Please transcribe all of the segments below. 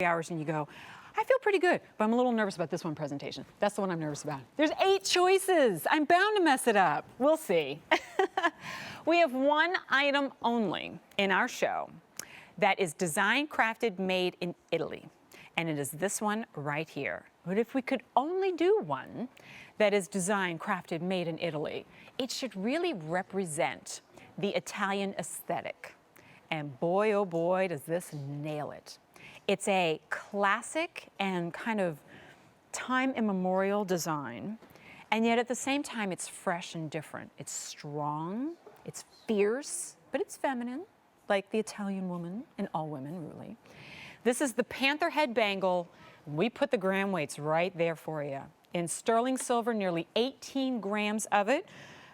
hours and you go, I feel pretty good, but I'm a little nervous about this one presentation. That's the one I'm nervous about. There's 8 choices. I'm bound to mess it up. We'll see. We have one item only in our show that is designed, crafted, made in Italy. And it is this one right here. But if we could only do one that is designed, crafted, made in Italy, it should really represent the Italian aesthetic. And boy, oh boy, does this nail it. It's a classic and kind of time immemorial design, and yet at the same time, it's fresh and different. It's strong, it's fierce, but it's feminine, like the Italian woman, and all women, really. This is the Panther head bangle. We put the gram weights right there for you. In sterling silver, nearly 18 grams of it,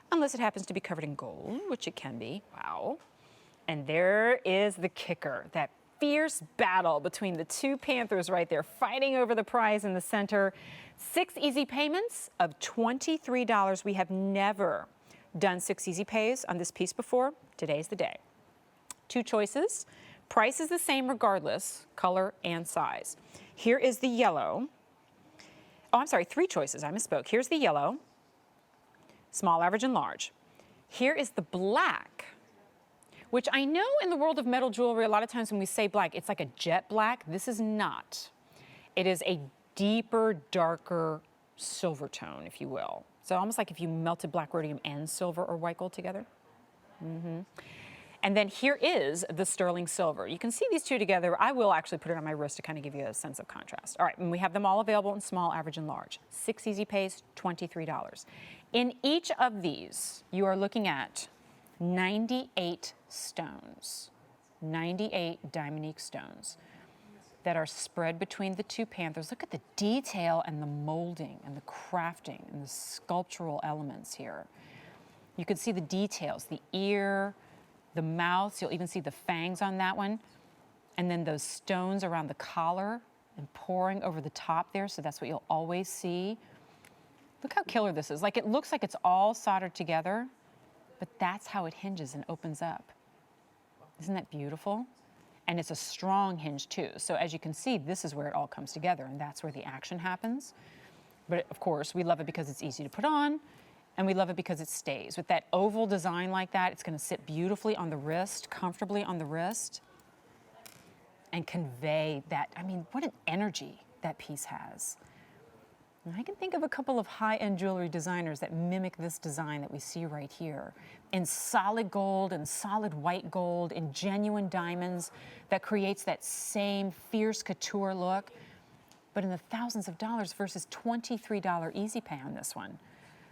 unless it happens to be covered in gold, which it can be. Wow. And there is the kicker, that fierce battle between the two Panthers right there, fighting over the prize in the center. 6 easy payments of $23. We have never done 6 easy pays on this piece before. Today's the day. 2 choices. Price is the same regardless, color and size. Here is the yellow. Oh, I'm sorry, 3 choices. I misspoke. Here's the yellow, small, average, and large. Here is the black, which I know in the world of metal jewelry, a lot of times when we say black, it's like a jet black. This is not. It is a deeper, darker silver tone, if you will. So almost like if you melted black rhodium and silver or white gold together. And then here is the sterling silver. You can see these two together. I will actually put it on my wrist to kind of give you a sense of contrast. All right, and we have them all available in small, average, and large. 6 easy pays, $23. In each of these, you are looking at 98 stones, 98 Diamonique stones that are spread between the two Panthers. Look at the detail and the molding and the crafting and the sculptural elements here. You can see the details, the ear, the mouth. You'll even see the fangs on that one. And then those stones around the collar and pouring over the top there. So that's what you'll always see. Look how killer this is. Like, it looks like it's all soldered together, but that's how it hinges and opens up. Isn't that beautiful? And it's a strong hinge too. So as you can see, this is where it all comes together, and that's where the action happens. But of course, we love it because it's easy to put on, and we love it because it stays. With that oval design like that, it's gonna sit beautifully on the wrist, comfortably on the wrist, and convey that, I mean, what an energy that piece has. And I can think of a couple of high-end jewelry designers that mimic this design that we see right here in solid gold and solid white gold, in genuine diamonds that creates that same fierce couture look, but in the thousands of dollars versus $23 easy pay on this one.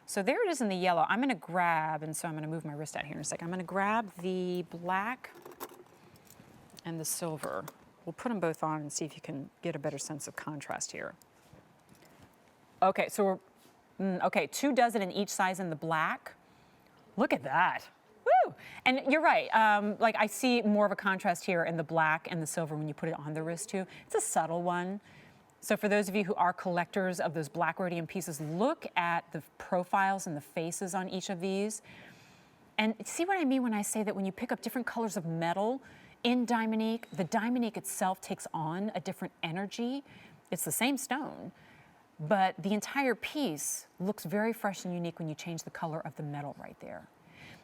So there it is in the yellow. I'm gonna grab, and so I'm gonna move my wrist out here in a second. I'm gonna grab the black and the silver. We'll put them both on and see if you can get a better sense of contrast here. Okay, so we're, okay, 2 dozen in each size in the black. Look at that. Woo! And you're right, like I see more of a contrast here in the black and the silver when you put it on the wrist too. It's a subtle one. So for those of you who are collectors of those black rhodium pieces, look at the profiles and the faces on each of these. And see what I mean when I say that when you pick up different colors of metal in Diamonique, the Diamonique itself takes on a different energy. It's the same stone, but the entire piece looks very fresh and unique when you change the color of the metal right there.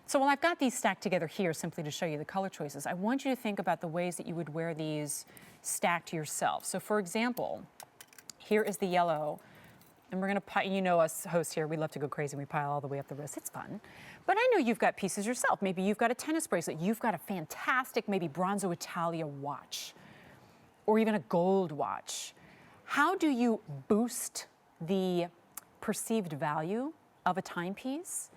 So while I've got these stacked together here simply to show you the color choices, I want you to think about the ways that you would wear these stacked yourself. So for example, here is the yellow, and we're gonna, you know us hosts here, we love to go crazy and we pile all the way up the wrist. It's fun. But I know you've got pieces yourself. Maybe you've got a tennis bracelet. You've got a fantastic, maybe Bronzo Italia watch, or even a gold watch. How do you boost the perceived value of a timepiece?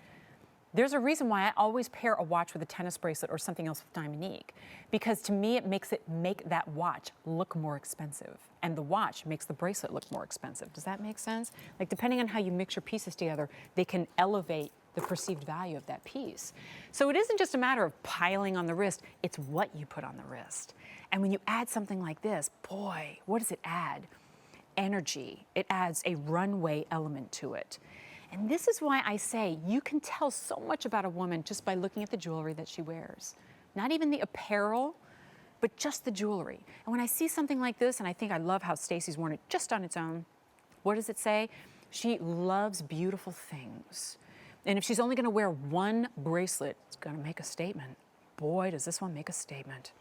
There's a reason why I always pair a watch with a tennis bracelet or something else with Diamonique, because to me it makes it make that watch look more expensive, and the watch makes the bracelet look more expensive. Does that make sense? Like, depending on how you mix your pieces together, they can elevate the perceived value of that piece. So it isn't just a matter of piling on the wrist, it's what you put on the wrist. And when you add something like this, boy, what does it add? Energy. It adds a runway element to it. And this is why I say you can tell so much about a woman just by looking at the jewelry that she wears. Not even the apparel, but just the jewelry. And when I see something like this, and I think I love how Stacy's worn it just on its own, what does it say? She loves beautiful things. And if she's only going to wear one bracelet, it's going to make a statement. Boy, does this one make a statement.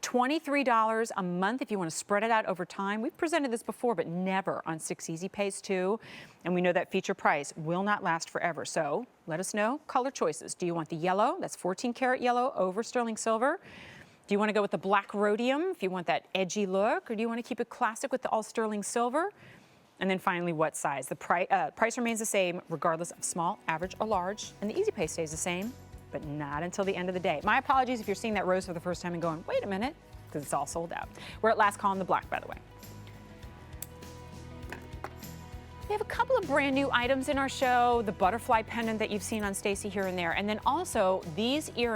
$23 a month if you want to spread it out over time. We've presented this before, but never on 6 Easy Pays 2. And we know that feature price will not last forever. So let us know color choices. Do you want the yellow? That's 14 karat yellow over sterling silver. Do you want to go with the black rhodium if you want that edgy look? Or do you want to keep it classic with the all sterling silver? And then finally, what size? The price remains the same regardless of small, average, or large. And the Easy Pay stays the same, but not until the end of the day. My apologies if you're seeing that rose for the first time and going, wait a minute, because it's all sold out. We're at last call on the black, by the way. We have a couple of brand new items in our show, the butterfly pendant that you've seen on Stacy here and there, and then also these earrings.